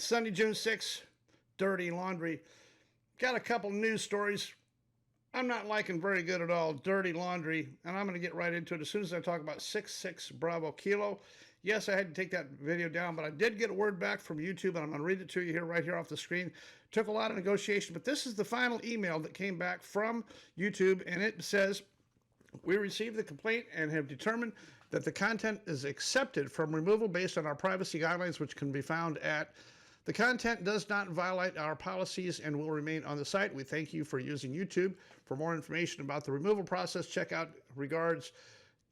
Sunday, June 6th, dirty laundry. Got a couple news stories I'm not liking very good at all. Dirty laundry, and I'm going to get right into it as soon as I talk about 66 Bravo Kilo. Yes, I had to take that video down, but I did get a word back from YouTube, and I'm going to read it to you here, right here off the screen. Took a lot of negotiation, but this is the final email that came back from YouTube, and it says, we received the complaint and have determined that the content is accepted from removal based on our privacy guidelines, which can be found at the content does not violate our policies and will remain on the site. We thank you for using YouTube. For more information about the removal process, check out regards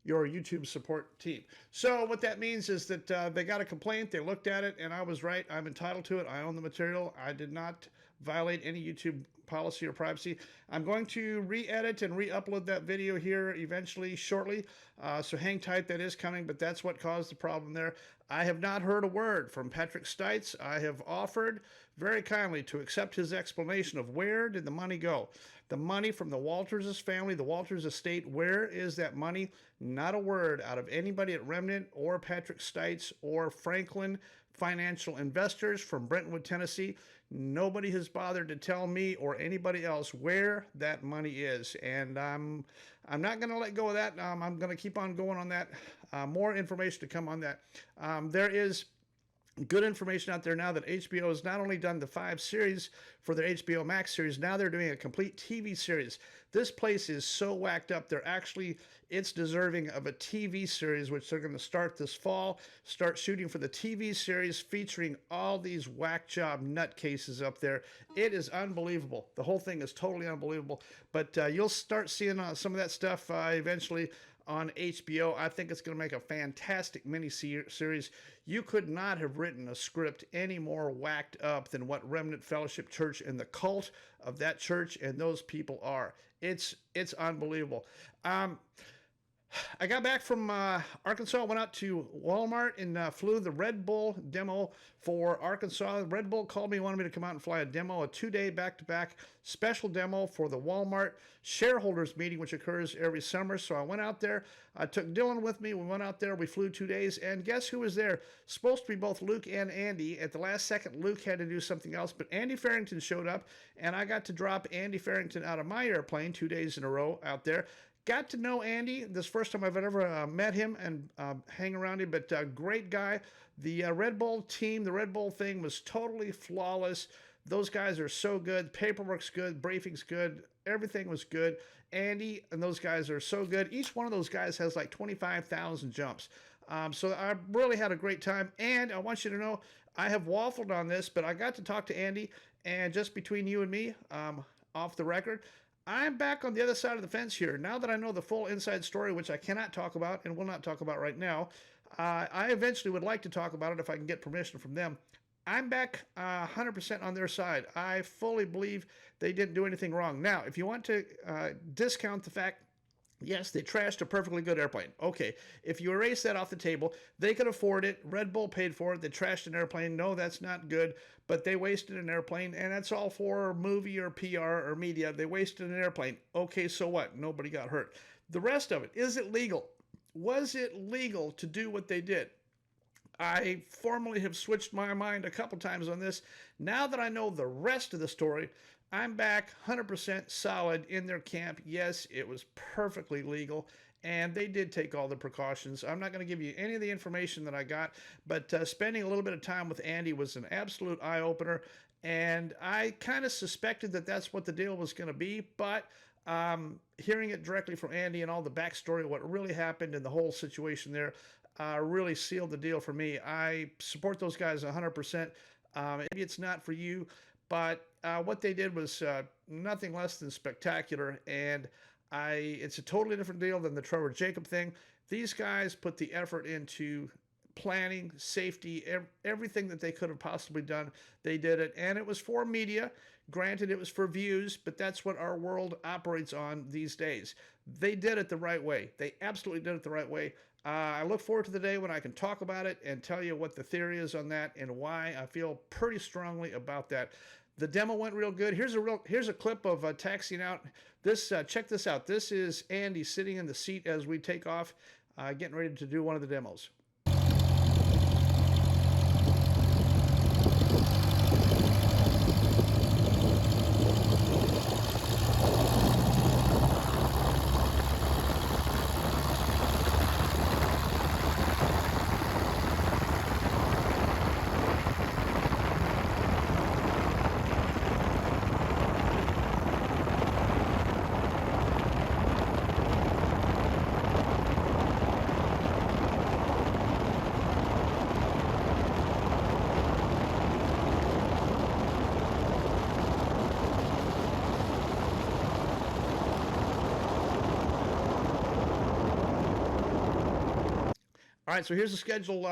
your YouTube support team. So what that means is that they got a complaint, they looked at it, and I was right. I'm entitled to it. I own the material. I did not violate any YouTube policy or privacy. I'm going to re-edit and re-upload that video here eventually, shortly. So hang tight, that is coming, but that's what caused the problem there. I have not heard a word from Patrick Stites. I have offered very kindly to accept his explanation of where did the money go. The money from the Walters' family, the Walters estate, where is that money? Not a word out of anybody at Remnant or Patrick Stites or Franklin Financial Investors from Brentwood, Tennessee. Nobody has bothered to tell me or anybody else where that money is, and I'm not going to let go of that. I'm going to keep on going on that. More information to come on that. There is good information out there now that HBO has not only done the 5 series for their HBO Max series, now they're doing a complete TV series. This place is so whacked up. It's deserving of a TV series, which they're going to start this fall, start shooting for the TV series featuring all these whack job nutcases up there. It is unbelievable. The whole thing is totally unbelievable. But you'll start seeing some of that stuff eventually on HBO. I think it's going to make a fantastic mini-series. You could not have written a script any more whacked up than what Remnant Fellowship Church and the cult of that church and those people are. It's unbelievable. I got back from Arkansas, went out to Walmart and flew the Red Bull demo for Arkansas. Red Bull called me, wanted me to come out and fly a demo, a 2-day back-to-back special demo for the Walmart shareholders meeting, which occurs every summer. So I went out there. I took Dylan with me. We went out there. We flew 2 days. And guess who was there? Supposed to be both Luke and Andy. At the last second, Luke had to do something else, but Andy Farrington showed up, and I got to drop Andy Farrington out of my airplane 2 days in a row out there. Got to know Andy. This first time I've ever met him and hang around him, but great guy. The Red Bull team, the Red Bull thing was totally flawless. Those guys are so good. Paperwork's good. Briefing's good. Everything was good. Andy and those guys are so good. Each one of those guys has like 25,000 jumps. So I really had a great time. And I want you to know, I have waffled on this, but I got to talk to Andy. And just between you and me, off the record, I'm back on the other side of the fence here. Now that I know the full inside story, which I cannot talk about and will not talk about right now, I eventually would like to talk about it if I can get permission from them. I'm back 100% on their side. I fully believe they didn't do anything wrong. Now, if you want to discount the fact, yes, they trashed a perfectly good airplane. Okay, if you erase that off the table, they could afford it. Red Bull paid for it. They trashed an airplane. No, that's not good, but they wasted an airplane, and that's all for movie or PR or media. They wasted an airplane. Okay, so what? Nobody got hurt. The rest of it, is it legal? Was it legal to do what they did? I formally have switched my mind a couple times on this. Now that I know the rest of the story, I'm back 100% solid in their camp. Yes, it was perfectly legal, and they did take all the precautions. I'm not going to give you any of the information that I got, but spending a little bit of time with Andy was an absolute eye-opener, and I kind of suspected that that's what the deal was going to be, but hearing it directly from Andy and all the backstory, what really happened and the whole situation there, really sealed the deal for me. I support those guys 100%. Maybe it's not for you, but what they did was nothing less than spectacular, and it's a totally different deal than the Trevor Jacob thing. These guys put the effort into planning, safety, everything that they could have possibly done. They did it, and it was for media. Granted, it was for views, but that's what our world operates on these days. They did it the right way. They absolutely did it the right way. I look forward to the day when I can talk about it and tell you what the theory is on that and why I feel pretty strongly about that. The demo went real good. Here's a clip of taxiing out. Check this out. This is Andy sitting in the seat as we take off, getting ready to do one of the demos. All right, so here's the schedule.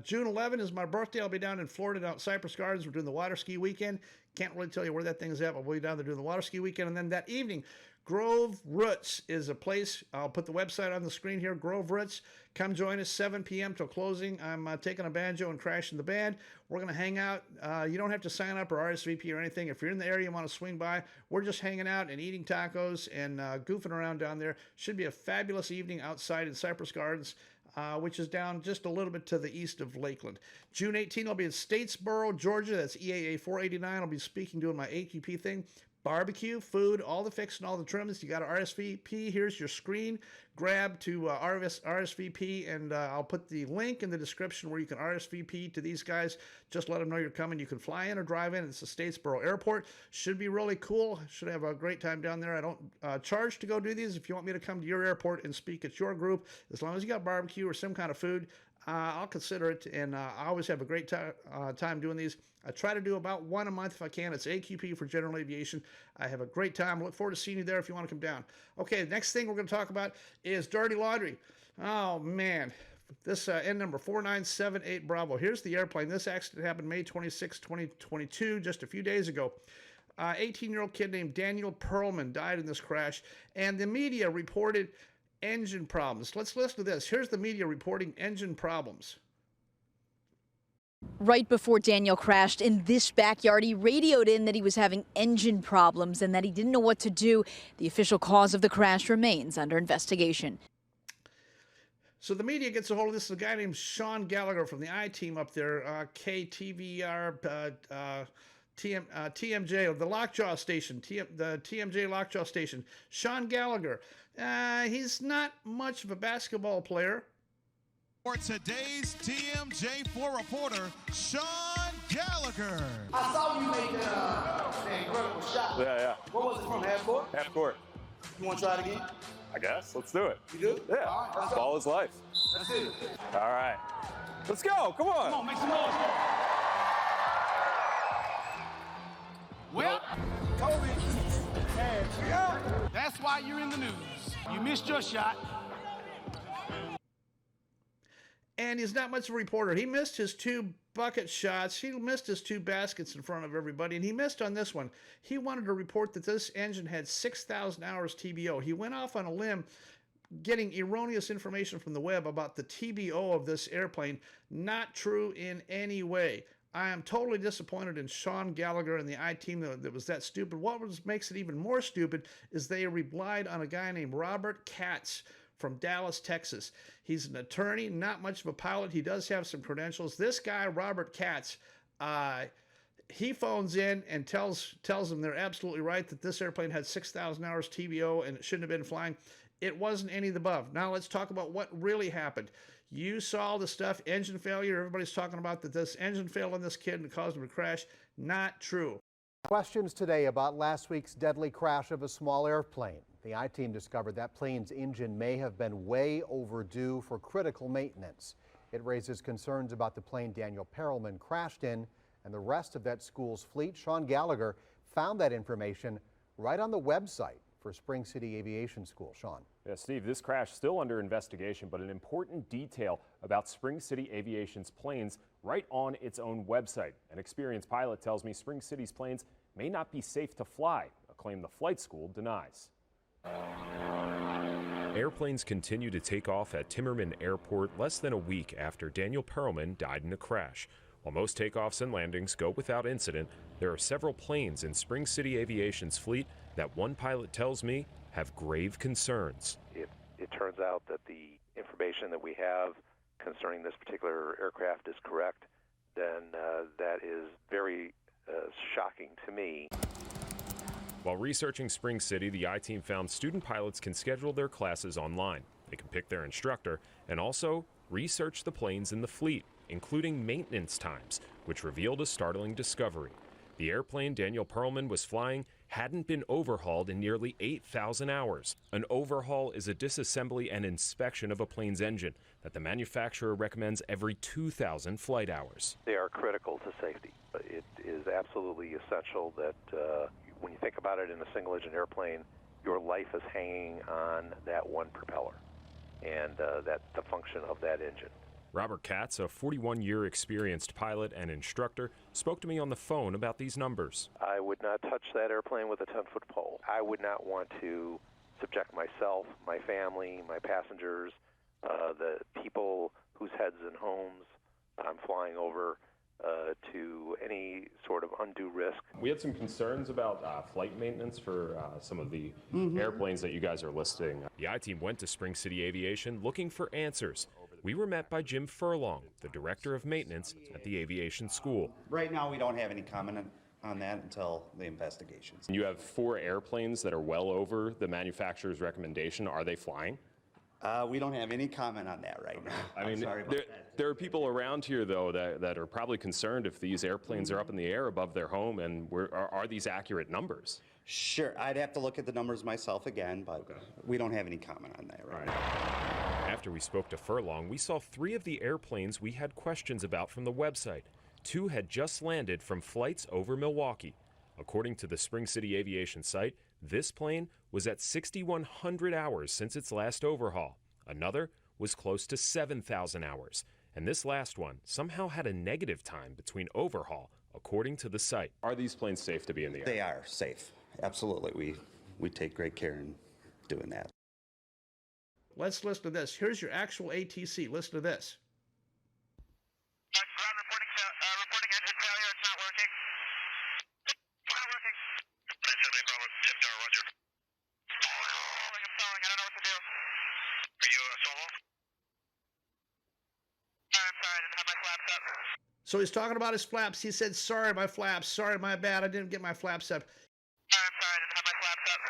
June 11 is my birthday. I'll be down in Florida, down at Cypress Gardens. We're doing the water ski weekend. Can't really tell you where that thing's at, but we'll be down there doing the water ski weekend. And then that evening, Grove Roots is a place. I'll put the website on the screen here, Grove Roots. Come join us, 7 p.m. till closing. I'm taking a banjo and crashing the band. We're going to hang out. You don't have to sign up or RSVP or anything. If you're in the area and want to swing by, we're just hanging out and eating tacos and goofing around down there. Should be a fabulous evening outside in Cypress Gardens, which is down just a little bit to the east of Lakeland. June 18, I'll be in Statesboro, Georgia. That's EAA 489. I'll be speaking, doing my AQP thing. Barbecue, food, all the fixing, all the trims. You got to RSVP. Here's your screen. Grab to RSVP, and I'll put the link in the description where you can RSVP to these guys. Just let them know you're coming. You can fly in or drive in. It's the Statesboro Airport. Should be really cool. Should have a great time down there. I don't charge to go do these. If you want me to come to your airport and speak at your group, as long as you got barbecue or some kind of food, I'll consider it, and I always have a great time doing these. I try to do about one a month if I can. It's AQP for General Aviation. I have a great time. Look forward to seeing you there if you want to come down. Okay, the next thing we're going to talk about is dirty laundry. Oh, man. This N number 4978 Bravo. Here's the airplane. This accident happened May 26, 2022, just a few days ago. 18-year-old kid named Daniel Perlman died in this crash, and the media reported engine problems. Let's listen to this. Here's the media reporting engine problems. Right before Daniel crashed in this backyard, he radioed in that he was having engine problems and that he didn't know what to do. The official cause of the crash remains under investigation. So the media gets a hold of this. A guy named Sean Gallagher from the I-Team up there, KTVR, TMJ, or the Lockjaw Station, the TMJ Lockjaw Station. Sean Gallagher. He's not much of a basketball player. For today's TMJ4 reporter, Sean Gallagher. I saw you make that incredible shot. Yeah. What was it from, half court? Half court. You want to try it again? I guess. Let's do it. You do? Yeah. All right, let's go. Ball is life. That's it. All right. Let's go. Come on. Come on, make some noise. Well, Kobe, that's why you're in the news. You missed your shot. And he's not much of a reporter. He missed his 2 bucket shots. He missed his 2 baskets in front of everybody, and he missed on this one. He wanted to report that this engine had 6,000 hours TBO. He went off on a limb getting erroneous information from the web about the TBO of this airplane. Not true in any way. I am totally disappointed in Sean Gallagher and the I-Team that was that stupid. What makes it even more stupid is they relied on a guy named Robert Katz from Dallas, Texas. He's an attorney, not much of a pilot. He does have some credentials. This guy, Robert Katz, he phones in and tells them they're absolutely right that this airplane had 6,000 hours TBO and it shouldn't have been flying. It wasn't any of the above. Now let's talk about what really happened. You saw the stuff, engine failure. Everybody's talking about that this engine failed on this kid and caused him to crash. Not true. Questions today about last week's deadly crash of a small airplane. The I-Team discovered that plane's engine may have been way overdue for critical maintenance. It raises concerns about the plane Daniel Perlman crashed in and the rest of that school's fleet. Sean Gallagher found that information right on the website for Spring City Aviation School. Sean. Yeah, Steve, this crash still under investigation, but an important detail about Spring City Aviation's planes right on its own website. An experienced pilot tells me Spring City's planes may not be safe to fly, a claim the flight school denies. Airplanes continue to take off at Timmerman Airport less than a week after Daniel Perlman died in a crash. While most takeoffs and landings go without incident, there are several planes in Spring City Aviation's fleet that one pilot tells me have grave concerns. If it turns out that the information that we have concerning this particular aircraft is correct, then that is very shocking to me. While researching Spring City, the I-Team found student pilots can schedule their classes online. They can pick their instructor and also research the planes in the fleet, including maintenance times, which revealed a startling discovery. The airplane Daniel Perlman was flying hadn't been overhauled in nearly 8,000 hours. An overhaul is a disassembly and inspection of a plane's engine that the manufacturer recommends every 2,000 flight hours. They are critical to safety. It is absolutely essential that when you think about it in a single-engine airplane, your life is hanging on that one propeller. and the function of that engine. Robert Katz, a 41-year experienced pilot and instructor, spoke to me on the phone about these numbers. I would not touch that airplane with a 10-foot pole. I would not want to subject myself, my family, my passengers, the people whose heads and homes I'm flying over to any sort of undue risk. We had some concerns about flight maintenance for some of the airplanes that you guys are listing. The I-Team went to Spring City Aviation looking for answers. We were met by Jim Furlong, the director of maintenance at the aviation school. Right now, we don't have any comment on that until the investigations. You have 4 airplanes that are well over the manufacturer's recommendation. Are they flying? We don't have any comment on that right now. I mean, sorry about that. there are people around here, though, that are probably concerned if these airplanes are up in the air above their home, and are these accurate numbers? Sure, I'd have to look at the numbers myself again, but we don't have any comment on that right now. After we spoke to Furlong, we saw 3 of the airplanes we had questions about from the website. 2 had just landed from flights over Milwaukee. According to the Spring City Aviation site, this plane was at 6,100 hours since its last overhaul. Another was close to 7,000 hours. And this last one somehow had a negative time between overhaul, according to the site. Are these planes safe to be in the air? They are safe, absolutely. We take great care in doing that. Let's listen to this. Here's your actual ATC. Listen to this. Ground reporting engine failure. It's not working. Not working. 978 Bravo, tip tower, roger. I'm stalling. I don't know what to do. Are you solo? I'm sorry, I didn't have my flaps up. So he's talking about his flaps. He said, sorry, my flaps. Sorry, my bad. I didn't get my flaps up. I'm sorry, I didn't have my flaps up.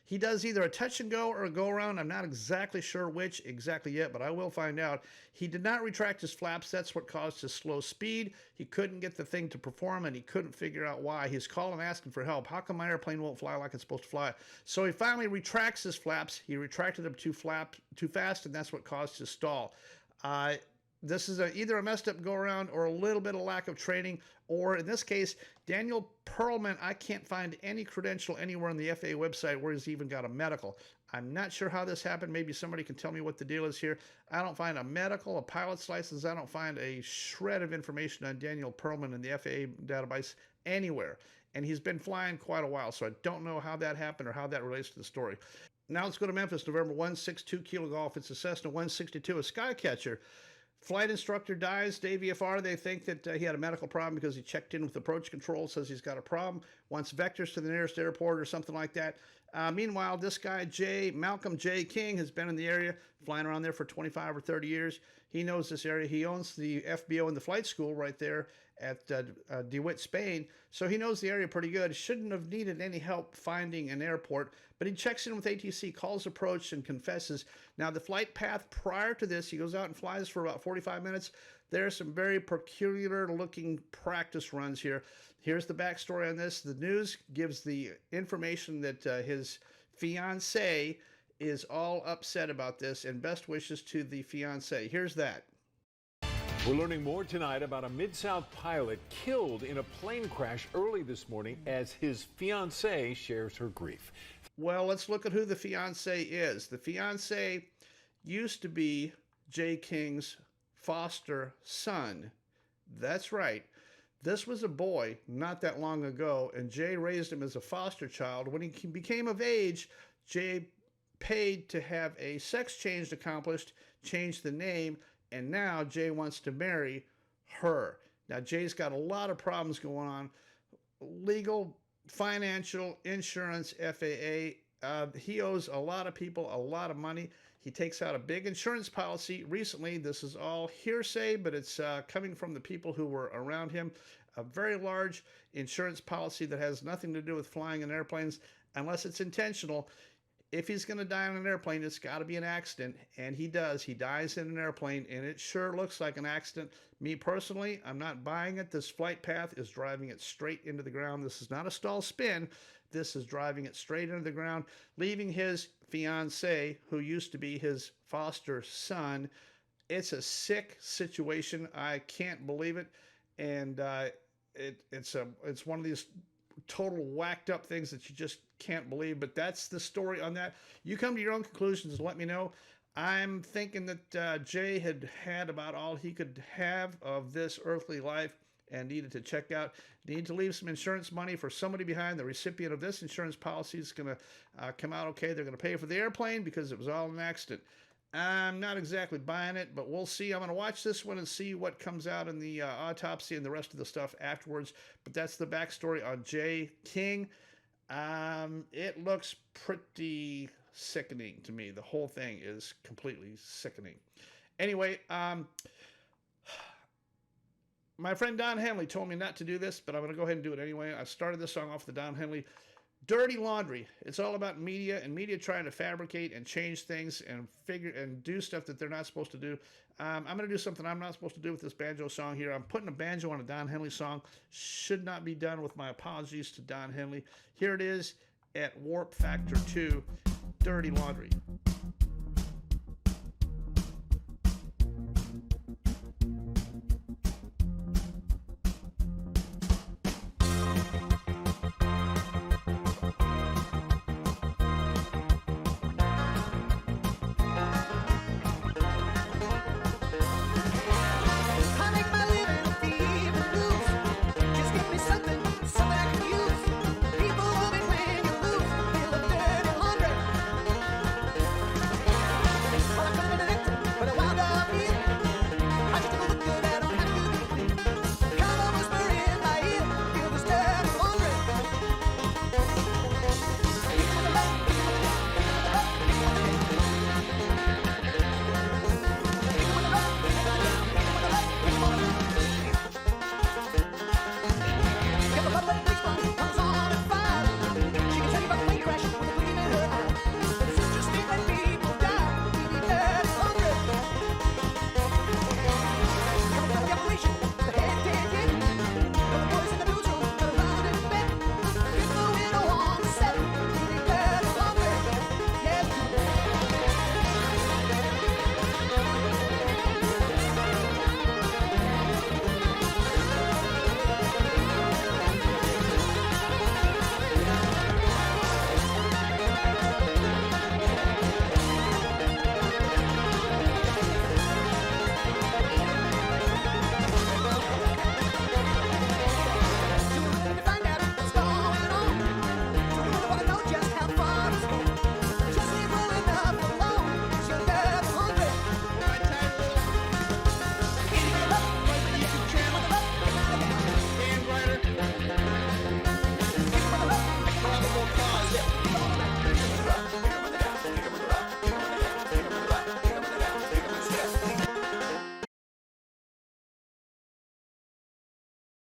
He does either a touch and go or a go around. I'm not exactly sure which exactly yet, but I will find out. He did not retract his flaps. That's what caused his slow speed. He couldn't get the thing to perform, and he couldn't figure out why. He's calling asking for help. How come my airplane won't fly like it's supposed to fly? So he finally retracts his flaps. He retracted them too fast, and that's what caused his stall. This is either a messed up go around or a little bit of lack of training, or in this case, Daniel Perlman, I can't find any credential anywhere on the FAA website where he's even got a medical. I'm not sure how this happened. Maybe somebody can tell me what the deal is here. I don't find a medical, a pilot's license. I don't find a shred of information on Daniel Perlman in the FAA database anywhere. And he's been flying quite a while, so I don't know how that happened or how that relates to the story. Now let's go to Memphis, November 162 Kilo Golf. It's a Cessna 162, a Skycatcher. Flight instructor dies. Dave VFR, they think that he had a medical problem because he checked in with approach control, says he's got a problem, wants vectors to the nearest airport or something like that. Meanwhile, this guy, Malcolm J. King, has been in the area, flying around there for 25 or 30 years. He knows this area. He owns the FBO and the flight school right there at DeWitt, Spain. So he knows the area pretty good. Shouldn't have needed any help finding an airport, but he checks in with ATC, calls approach, and confesses. Now, the flight path prior to this, he goes out and flies for about 45 minutes. There are some very peculiar-looking practice runs here. Here's the backstory on this. The news gives the information that his fiancée is all upset about this, and best wishes to the fiancée. Here's that. We're learning more tonight about a Mid-South pilot killed in a plane crash early this morning as his fiancée shares her grief. Well, let's look at who the fiancée is. The fiancée used to be Jay King's foster son. That's right. This was a boy not that long ago, and Jay raised him as a foster child. When he became of age, Jay paid to have a sex change accomplished, changed the name, and now Jay wants to marry her. Now, Jay's got a lot of problems going on. Legal, financial, insurance, FAA. He owes a lot of people a lot of money. He takes out a big insurance policy recently. This is all hearsay, but it's coming from the people who were around him. A very large insurance policy that has nothing to do with flying in airplanes unless it's intentional. If he's going to die on an airplane, it's got to be an accident, and he does. He dies in an airplane, and it sure looks like an accident. Me personally, I'm not buying it. This flight path is driving it straight into the ground. This is not a stall spin. This is driving it straight into the ground, leaving his fiancée, who used to be his foster son. It's a sick situation. I can't believe it, and it's one of these total whacked up things that you just can't believe. But that's the story on that. You come to your own conclusions and let me know. I'm thinking that Jay had about all he could have of this earthly life and needed to check out. Need to leave some insurance money for somebody behind. The recipient of this insurance policy is going to come out okay. They're going to pay for the airplane because it was all an accident. I'm not exactly buying it, but we'll see. I'm going to watch this one and see what comes out in the autopsy and the rest of the stuff afterwards. But that's the backstory on Jay King. It looks pretty sickening to me. The whole thing is completely sickening. Anyway, my friend Don Henley told me not to do this, but I'm going to go ahead and do it anyway. I started this song off the Don Henley. Dirty laundry. It's all about media and media trying to fabricate and change things and figure and do stuff that they're not supposed to do. I'm going to do something I'm not supposed to do with this banjo song here. I'm putting a banjo on a Don Henley song. Should not be done, with my apologies to Don Henley. Here it is at Warp Factor 2, Dirty Laundry.